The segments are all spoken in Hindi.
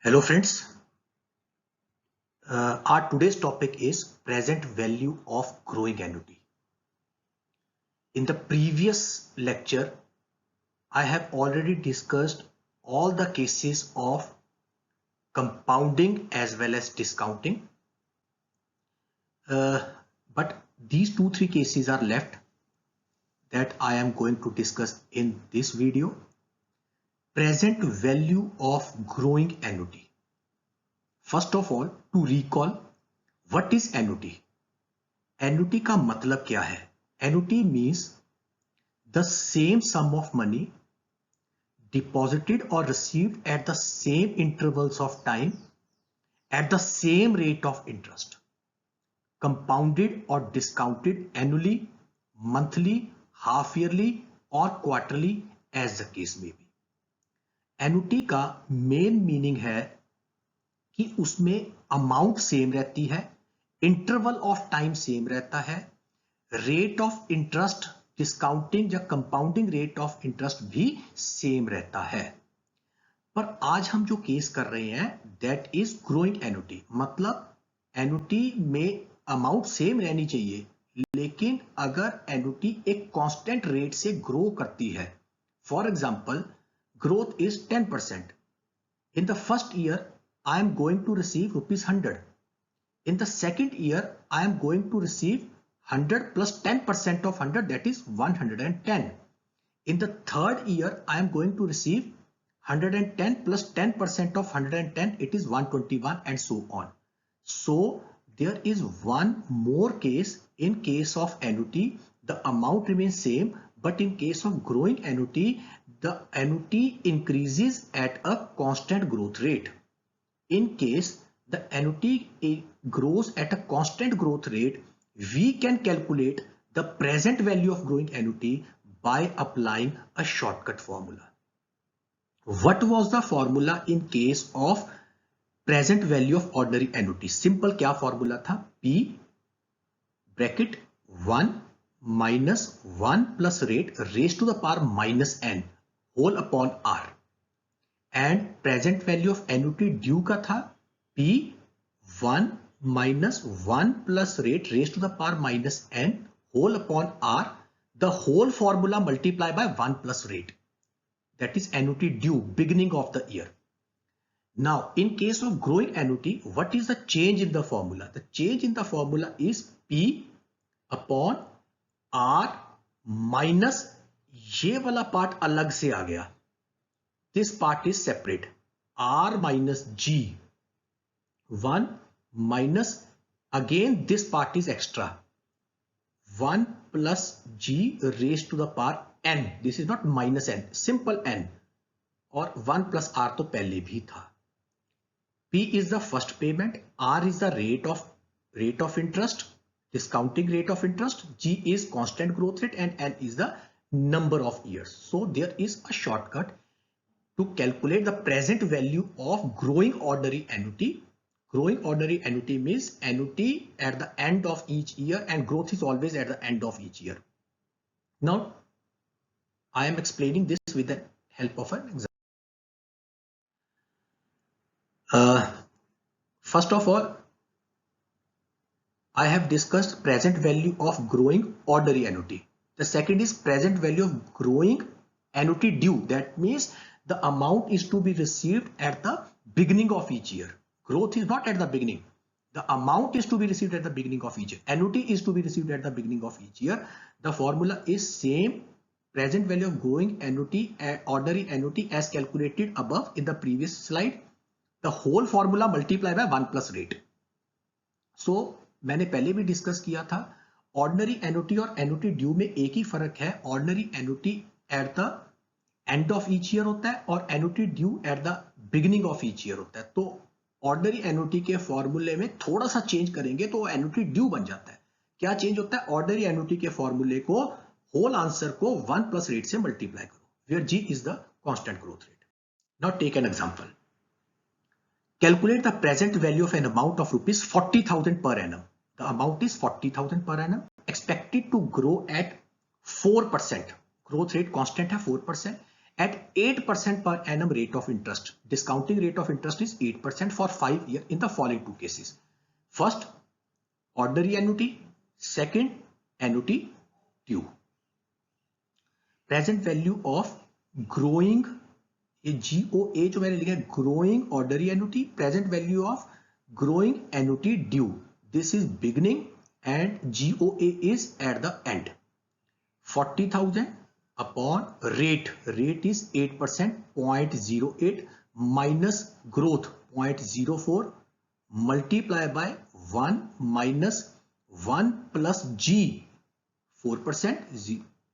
Hello friends, our today's topic is present value of growing annuity. In the previous lecture, I have already discussed all the cases of compounding as well as discounting. But these 2-3 cases are left that I am going to discuss in this video. Present value of growing annuity. First of all to recall what is annuity. Annuity का मतलब क्या है? Annuity means the same sum of money deposited और received at the same intervals of time at the same rate of interest, compounded और discounted annually, monthly, half yearly और क्वार्टरली एज द केस में बी. एन्युटी का मेन मीनिंग है कि उसमें अमाउंट सेम रहती है, इंटरवल ऑफ टाइम सेम रहता है, रेट ऑफ इंटरेस्ट डिस्काउंटिंग या कंपाउंडिंग रेट ऑफ इंटरेस्ट भी सेम रहता है. पर आज हम जो केस कर रहे हैं दैट इज ग्रोइंग एन्युटी. मतलब एन्युटी में अमाउंट सेम रहनी चाहिए, लेकिन अगर एन्युटी एक कांस्टेंट रेट से ग्रो करती है, for example growth is 10%. In the first year I am going to receive rupees 100. In the second year, I am going to receive 100 plus 10% of 100, that is 110. In the third year, I am going to receive 110 plus 10% of 110, it is 121 and so on. So there is one more case. In case of annuity, the amount remains same, but in case of growing annuity, the annuity increases at a constant growth rate. In case the annuity grows at a constant growth rate, we can calculate the present value of growing annuity by applying a shortcut formula. What was the formula in case of present value of ordinary annuity? Simple क्या formula था? P bracket 1 minus 1 plus rate raised to the power minus n whole upon r. And present value of annuity due का था P1 minus 1 plus rate raised to the power minus n whole upon r. The whole formula multiply by 1 plus rate. That is annuity due beginning of the year. Now in case of growing annuity, what is the change in the formula? The change in the formula is P upon R minus ये वाला पार्ट अलग से आ गया. This part is separate. R minus G. 1 minus, again this part is extra. 1 plus G raised to the power n. This is not minus n, simple n. और 1 plus R तो पहले भी था. P is the first payment. R is the rate of interest, discounting rate of interest. G is constant growth rate and n is the number of years. So there is a shortcut to calculate the present value of growing ordinary annuity. Growing ordinary annuity means annuity at the end of each year, and growth is always at the end of each year. Now I am explaining this with the help of an example. First of all, I have discussed present value of growing ordinary annuity. The second is present value of growing annuity due. That means the amount is to be received at the beginning of each year. Growth is not at the beginning. The amount is to be received at the beginning of each year. Annuity is to be received at the beginning of each year. The formula is same. Present value of growing annuity, ordinary annuity as calculated above in the previous slide. The whole formula multiply by 1 plus rate. So मैंने पहले भी डिस्कस किया था, ऑर्डिनरी एन्युटी और एन्युटी ड्यू में एक ही फर्क है. Ordinary annuity at the end of each year होता है और annuity due at the beginning of each year होता है. तो ऑर्डिनरी एन्युटी के फॉर्मूले में थोड़ा सा चेंज करेंगे तो एन्युटी ड्यू बन जाता है. क्या चेंज होता है? ऑर्डिनरी एन्युटी के फॉर्मूले को होल आंसर को 1 प्लस रेट से मल्टीप्लाई करो, where G is the constant growth rate. Now take an example. Calculate the present value of an amount of rupees 40,000 per annum. The amount is 40,000 per annum, expected to grow at 4%. Growth rate constant है 4%. at 8% per annum rate of interest. Discounting rate of interest is 8% for 5 years in the following two cases. First, ordinary annuity. Second, annuity due. Present value of growing, ये GOA जो मैंने लिखा है, growing ordinary annuity, present value of growing annuity due. This is beginning and GOA is at the end. 40,000 upon rate is 8%, 0.08 minus growth 0.04 multiply by 1 minus 1 plus G 4%,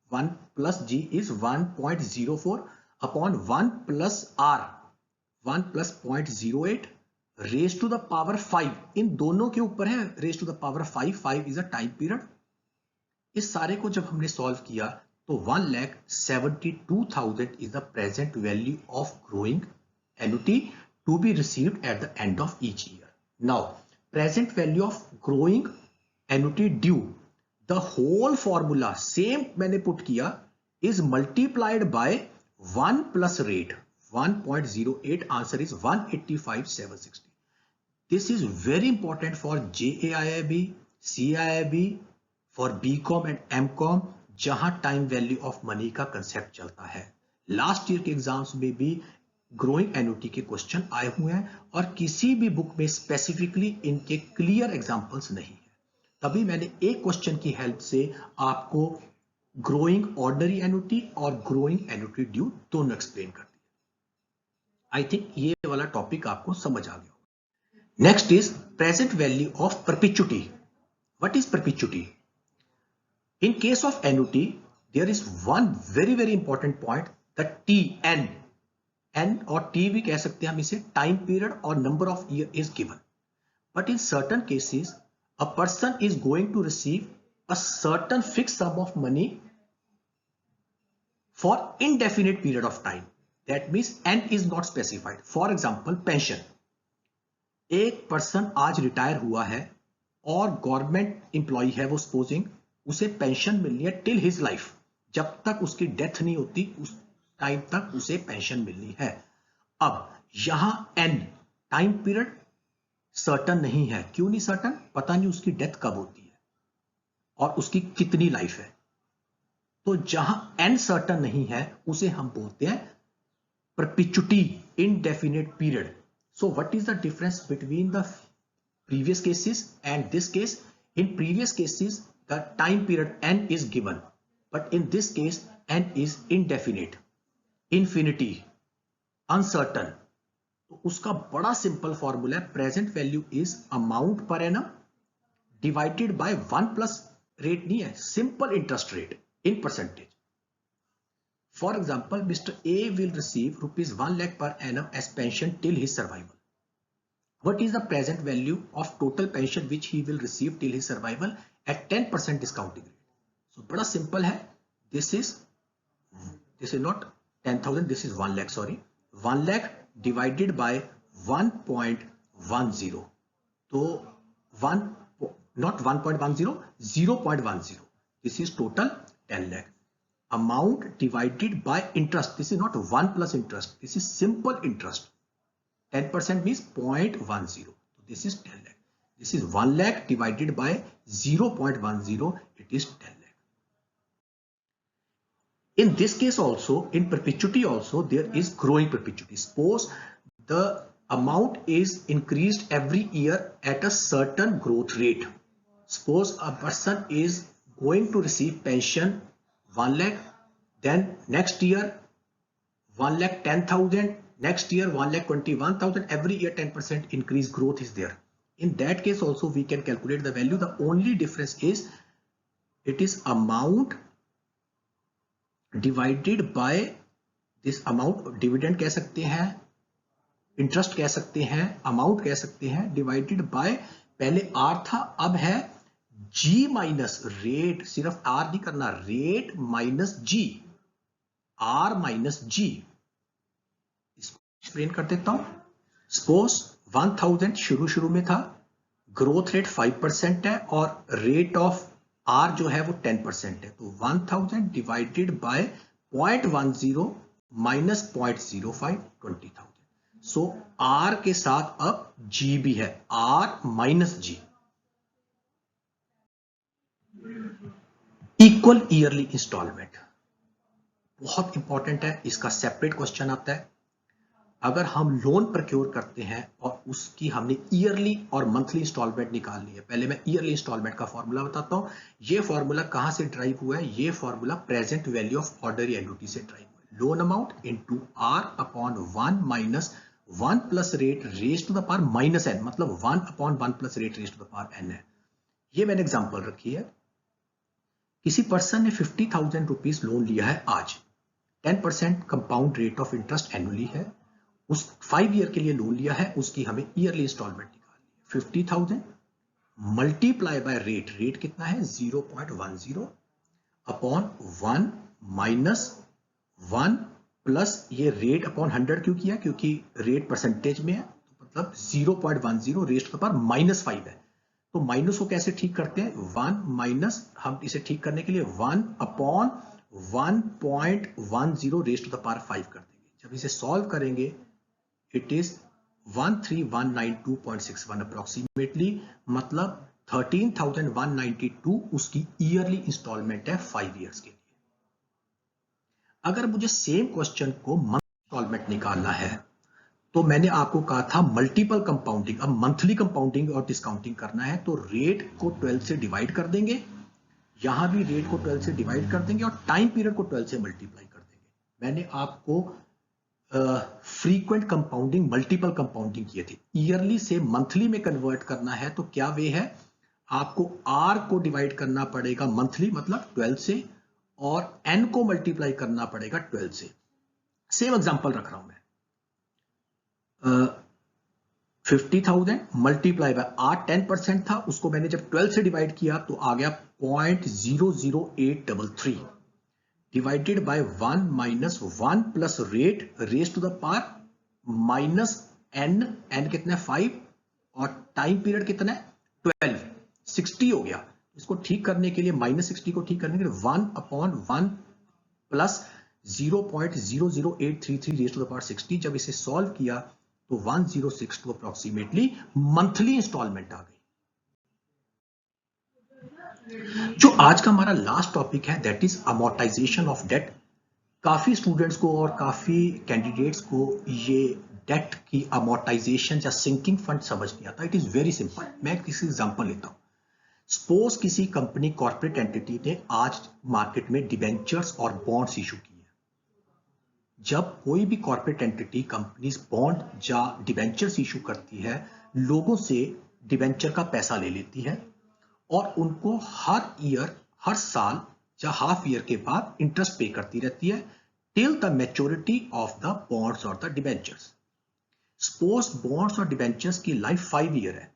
1 plus G is 1.04 upon 1 plus R 1 plus 0.08 raised to the power 5. इन दोनों के ऊपर है raised to the power 5. 5 is a time period. इस सारे को जब हमने सॉल्व किया तो 1,72,000 is the present value of growing annuity to be received at the end of each year. Now, present value of growing annuity due, the whole formula same मैंने पुट किया is multiplied by 1 plus rate 1.08. Answer is 185,760. This is very important for JAIIB, CIIB, for BCom and MCom, जहां टाइम वैल्यू ऑफ मनी का कंसेप्ट चलता है. लास्ट ईयर के एग्जाम्स में भी ग्रोइंग एन्युटी के क्वेश्चन आए हुए हैं और किसी भी बुक में स्पेसिफिकली इनके क्लियर एग्जांपल्स नहीं है. तभी मैंने एक क्वेश्चन की हेल्प से आपको ग्रोइंग ऑर्डिनरी एन्युटी और ग्रोइंग एन्युटी ड्यू दोनों एक्सप्लेन कर दिया. आई थिंक ये वाला टॉपिक आपको समझ आ गया. Next is present value of perpetuity. What is perpetuity? In case of annuity, there is one very important point, the TN. N or T भी कह सकते हैं हम इसे, time period or number of year is given. But in certain cases, a person is going to receive a certain fixed sum of money for indefinite period of time. That means N is not specified. For example, pension. एक person आज रिटायर हुआ है और गवर्नमेंट एम्प्लॉय है वो, सपोजिंग उसे पेंशन मिलनी है टिल हिज लाइफ, जब तक उसकी डेथ नहीं होती उस टाइम तक उसे पेंशन मिलनी है. अब यहां एन टाइम पीरियड सर्टन नहीं है. क्यों नहीं सर्टन? पता नहीं उसकी डेथ कब होती है और उसकी कितनी लाइफ है. तो जहां एन सर्टन नहीं है उसे हम बोलते हैं perpetuity, indefinite period. So what is the difference between the previous cases and this case? In previous cases the time period n is given, but in this case n is indefinite, infinity, uncertain. तो उसका बड़ा सिंपल फॉर्मूला है, present value is amount per annum divided by 1 plus rate नहीं है, simple interest rate in percentage. For example, mister A will receive ₹1 lakh per annum as pension till his survival. What is the present value of total pension which he will receive till his survival at 10% discounting rate? So बड़ा सिंपल है. This is not 10,000, this is 1 lakh, sorry. 1 lakh divided by 1.10. तो 0.10. This is total 10 lakh. Amount divided by interest. This is not 1 plus interest. This is simple interest. 10% means 0.10. So this is 10 lakh. This is 1 lakh divided by 0.10. It is 10 lakh. In this case also, in perpetuity also, there is growing perpetuity. Suppose the amount is increased every year at a certain growth rate. Suppose a person is going to receive pension 1 lakh, then next year 1,10,000. Next year 1,21,000. Every year 10% increase growth is there. In that case also we can calculate the value. The only difference is it is amount divided by this amount. Dividend कह सकते हैं, interest कह सकते हैं, amount कह सकते हैं, divided by पहले R था, अब है G माइनस रेट. सिर्फ R नहीं करना, rate minus G, R minus G. Explain कर देता हूं. सपोज 1000 शुरू में था, ग्रोथ रेट 5% है और रेट ऑफ आर जो है वो 10% है. तो 1000 divided by 0.10 minus 0.05 20,000। So R के साथ अब जी भी है, R minus G equal yearly instalment. बहुत इंपॉर्टेंट है, इसका सेपरेट क्वेश्चन आता है। अगर हम लोन प्रक्योर करते हैं और उसकी हमने ईयरली और मंथली इंस्टॉलमेंट निकालनी है, पहले मैं ईयरली इंस्टॉलमेंट का फॉर्मूला बताता हूं। ये फॉर्मूला कहां से ड्राइव हुआ है? ये formula present value of ordinary annuity से ड्राइव हुआ है। Loan amount into R upon 1 minus 1 plus rate raise to the power minus N, मतलब 1 upon 1 plus rate raise to the power N है। ये मैंने एग्जांपल रखी है। किसी पर्सन ने 50,000 रुपीज लोन लिया है आज, 10% compound rate of interest annually है, उस 5 ईयर के लिए लोन लिया है, उसकी हमें ईयरली इंस्टॉलमेंट निकालनी है। 50,000 मल्टीप्लाई बाय रेट, रेट कितना है 0.10 अपॉन 1 माइनस 1 प्लस ये रेट अपॉन 100 क्यों किया? क्योंकि रेट परसेंटेज में है, तो मतलब 0.10 रेस्ट के पावर -5 है। तो माइनस को कैसे ठीक करते हैं? 1 माइनस, हम इसे ठीक करने के लिए 1 upon 1.10 raise to the power 5 कर देंगे। जब इसे सॉल्व करेंगे इट इज 13,192.61 अप्रोक्सीमेटली, मतलब 13,192 उसकी ईयरली इंस्टॉलमेंट है 5 ईयर्स के लिए। अगर मुझे सेम क्वेश्चन को मंथली इंस्टॉलमेंट निकालना है तो मैंने आपको कहा था मल्टीपल कंपाउंडिंग। अब मंथली कंपाउंडिंग और डिस्काउंटिंग करना है तो रेट को 12 से डिवाइड कर देंगे, यहां भी रेट को 12 से डिवाइड कर देंगे और टाइम पीरियड को 12 से मल्टीप्लाई कर देंगे। मैंने आपको फ्रीक्वेंट कंपाउंडिंग, मल्टीपल कंपाउंडिंग किए थे। ईयरली से मंथली में कन्वर्ट करना है तो क्या वे है? आपको आर को डिवाइड करना पड़ेगा मंथली मतलब 12 से, और एन को मल्टीप्लाई करना पड़ेगा 12 से। सेम एग्जांपल रख रहा हूं मैं। 50,000 मल्टीप्लाई बाय आर 10% था, उसको मैंने जब 12 से डिवाइड किया तो आ गया 0.00833 divided by 1 minus 1 plus rate raise to the power minus N, N कितना है 5 और टाइम पीरियड कितना है 12, 60 हो गया। इसको ठीक करने के लिए -60 को ठीक करने के लिए 1 upon 1 plus 0.00833 raise to the power 60। जब इसे सॉल्व किया तो 1062 अप्रोक्सीमेटली मंथली इंस्टॉलमेंट आ गई। जो आज का हमारा लास्ट टॉपिक है that is amortisation of debt. काफी स्टूडेंट्स को और काफी कैंडिडेट्स को ये डेट की अमोर्टाइजेशन या सिंकिंग फंड समझ नहीं आता। It is very simple. मैं किसी एग्जांपल लेता हूं। सपोज किसी कंपनी कॉर्पोरेट एंटिटी ने आज मार्केट में डिबेंचर्स और बॉन्ड्स इशू किए। जब कोई भी कॉर्पोरेट एंटिटी कंपनीज बॉन्ड या डिबेंचर्स इशू करती है, लोगों से डिबेंचर का पैसा ले लेती है और उनको हर ईयर, हर साल या हाफ ईयर के बाद इंटरेस्ट पे करती रहती है till the maturity of the bonds और द डिबेंचर्स। सपोज बॉन्ड्स और डिबेंचर्स की लाइफ 5 ईयर है,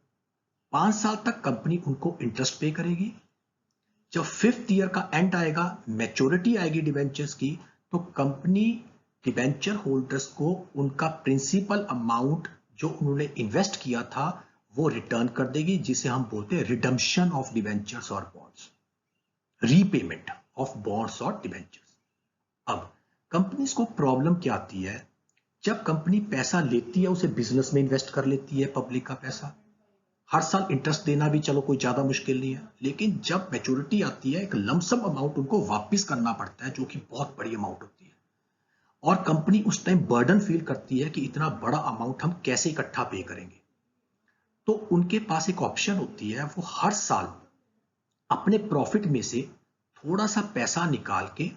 5 साल तक कंपनी उनको इंटरेस्ट पे करेगी। जब 5th ईयर का एंड आएगा, मैच्योरिटी आएगी डिबेंचर्स की, तो कंपनी डिबेंचर होल्डर्स को उनका प्रिंसिपल अमाउंट जो उन्होंने इन्वेस्ट किया था वो रिटर्न कर देगी, जिसे हम बोलते हैं रिडम्पशन ऑफ डिबेंचर्स और बॉन्ड्स, रीपेमेंट ऑफ बॉन्ड्स और डिबेंचर्स। अब कंपनीज को प्रॉब्लम क्या आती है? जब कंपनी पैसा लेती है उसे बिजनेस में इन्वेस्ट कर लेती है, पब्लिक का पैसा, हर साल इंटरेस्ट देना भी चलो कोई ज्यादा मुश्किल नहीं है, लेकिन जब मैच्योरिटी आती है एक लमसम अमाउंट उनको वापस करना पड़ता है जो कि बहुत बड़ी अमाउंट होती है, और कंपनी उस टाइम बर्डन फील करती है कि इतना बड़ा अमाउंट हम कैसे इकट्ठा पे करेंगे। तो उनके पास एक ऑप्शन होती है, वो हर साल अपने प्रॉफिट में से थोड़ा सा पैसा निकाल के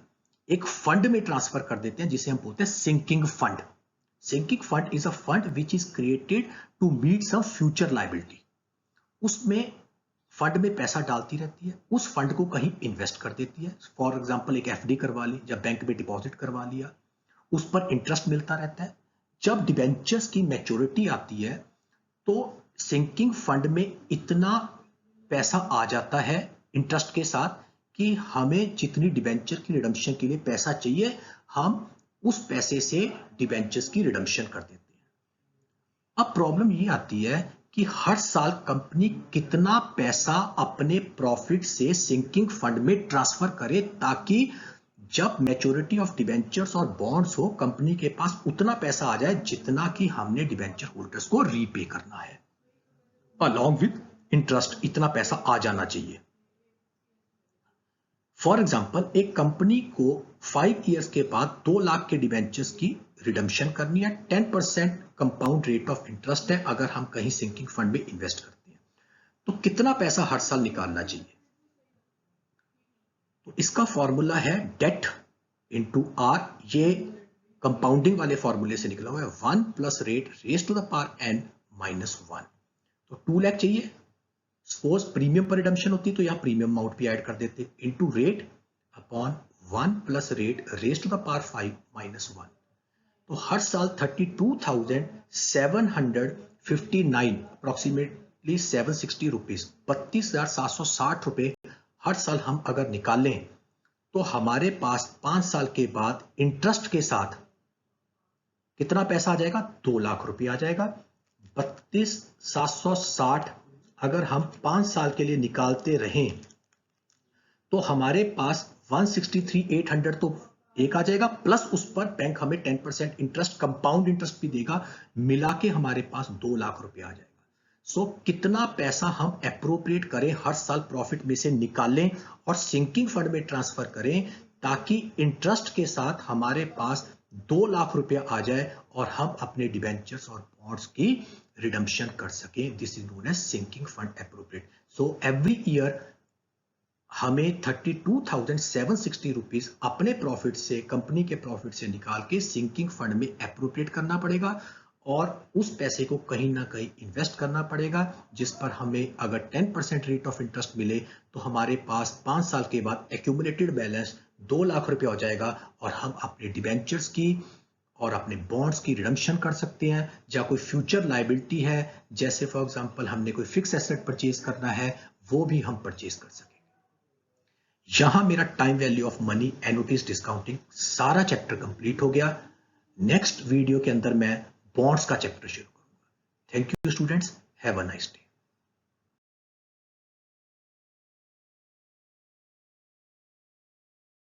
एक फंड में ट्रांसफर कर देते हैं जिसे हम बोलते हैं sinking fund. Sinking fund is a fund which is created to meet some future liability. उसमें फंड में पैसा डालती रहती है, उस फंड को कहीं इन्वेस्ट कर देती है। फॉर एग्जांपल एक एफडी करवा ली या बैंक में डिपॉजिट करवा लिया, उस पर इंटरेस्ट मिलता रहता है। जब डिबेंचर्स की मैच्योरिटी आती है तो सिंकिंग फंड में इतना पैसा आ जाता है इंटरेस्ट के साथ कि हमें जितनी डिबेंचर की रिडम्पशन के लिए पैसा चाहिए, हम उस पैसे से डिबेंचर्स की रिडम्पशन कर देते हैं। अब प्रॉब्लम ये आती है कि हर साल कंपनी कितना पैसा अपने प्रॉफिट से सिंकिंग फंड में ट्रांसफर करे ताकि जब मैच्योरिटी ऑफ डिबेंचर्स और बॉन्ड्स हो, कंपनी के पास उतना पैसा आ जाए जितना कि हमने डिबेंचर होल्डर्स को रीपे करना है, अलॉन्ग विद इंटरेस्ट इतना पैसा आ जाना चाहिए। फॉर एग्जाम्पल, एक कंपनी को 5 इयर्स के बाद 2 लाख के डिबेंचर्स की रिडम्पशन करनी है, 10% कंपाउंड रेट ऑफ इंटरेस्ट है अगर हम कहीं सिंकिंग फंड में इन्वेस्ट करते हैं, तो कितना पैसा हर साल निकालना चाहिए? तो इसका फॉर्मूला है डेट इंटू आर, ये कंपाउंडिंग वाले फॉर्मूले से निकला हुआ है, 1 plus rate raise to the power n minus 1। तो 2 लाख चाहिए, सपोज प्रीमियम पर रिडम्पशन होती तो यहां प्रीमियम अमाउंट भी ऐड कर देते, into rate upon 1 plus rate raise to the power 5 minus 1। तो हर साल 32,759 अप्रोक्सीमेटली 760 रुपीज, 32,760 रुपए हर साल हम अगर निकालें तो हमारे पास 5 साल के बाद इंटरेस्ट के साथ कितना पैसा आ जाएगा? 2 लाख रुपए आ जाएगा। 32,760 अगर हम 5 साल के लिए निकालते रहें तो हमारे पास 163,800 तो एक आ जाएगा, प्लस उस पर बैंक हमें 10% इंटरेस्ट, कंपाउंड इंटरेस्ट भी देगा, मिला के हमारे पास 2 लाख रुपए आ जाएगा। सो कितना पैसा हम अप्रोप्रिएट करें हर साल प्रॉफिट में से निकालें और सिंकिंग फंड में ट्रांसफर करें ताकि इंटरेस्ट के साथ हमारे पास 2 लाख रुपया आ जाए और हम अपने डिबेंचर्स और बॉन्ड्स की रिडम्पशन कर सकें। This is known as sinking fund appropriate. So every year हमें 32,760 रुपीज अपने प्रॉफिट से, कंपनी के प्रॉफिट से निकाल के सिंकिंग फंड में अप्रोप्रिएट करना पड़ेगा और उस पैसे को कहीं ना कहीं इन्वेस्ट करना पड़ेगा, जिस पर हमें अगर 10% रेट ऑफ इंटरेस्ट मिले तो हमारे पास 5 साल के बाद एक्यूमुलेटेड बैलेंस 2 लाख रुपए हो जाएगा और हम अपने डिबेंचर्स की और अपने बॉन्ड्स की रिडम्पशन कर सकते हैं। या कोई फ्यूचर लायबिलिटी है, जैसे फॉर एग्जांपल हमने कोई फिक्स एसेट परचेज करना है, वो भी हम परचेज कर सकेंगे। यहां मेरा time value of money, annuities, discounting सारा चैप्टर कंप्लीट हो गया। नेक्स्ट वीडियो के अंदर मैं बॉन्ड्स का चैप्टर शुरू करूंगा। Thank you students, have a nice day.